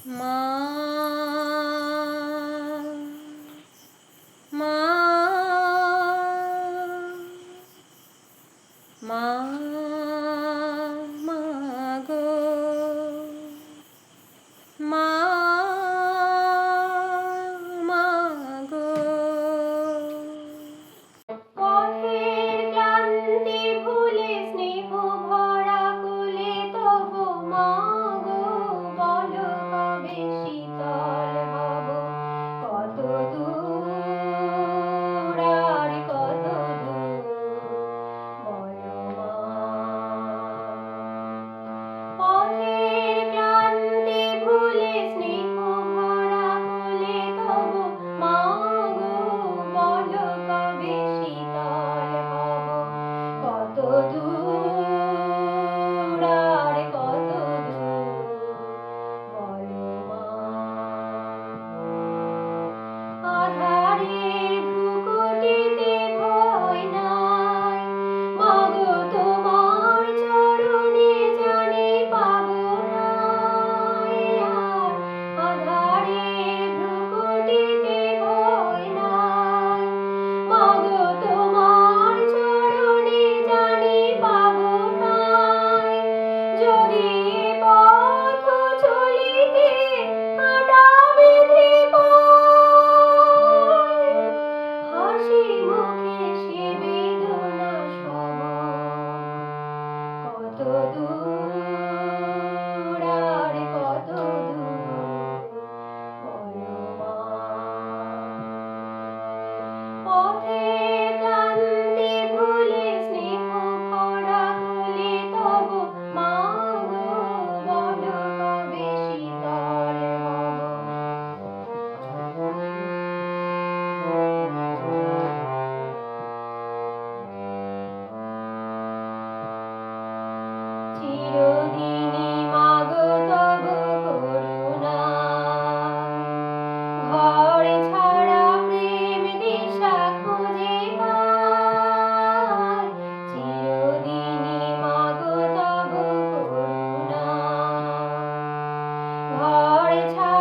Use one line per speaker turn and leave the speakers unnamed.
মা মা মা মা গো মা মা গো পথের ক্লান্তি ভুলে স্নেহ ভরা কোলে তবু মা গো বলো কবে শীতল হব কত দূর আর কত দূর বলো মা পথের ক্লান্তি ভুলে স্নেহ ভরা কোলে তবু মা গো বলো কবে শীতল হব কত দূর আর কত দূর বলো মা আধারের ভ্রুকুটিতে ভয় নাই মা গো তোমার চরণে জানি পাবো নাই আর আধারের ভ্রুকুটিতে ভয় নাই মা গো তোমার চরণে জানি পাবো নাই যদি পথ চলিতে কাঁটা বেঁধে পাই হাসি মুখে সে বেদনা সব কত দূর আর কত দূর বলো মা পথের ক্লান্তি ভুলে স্নেহ ভরা কোলে তবু মা গো বলো কবে শীতল হব চিরদিনই মা গো তব করুণা ঘর ছাড়া প্রেম দিশা খুঁজে পাই চিরদিনই মা গো তব করুণা ঘর ছাড়া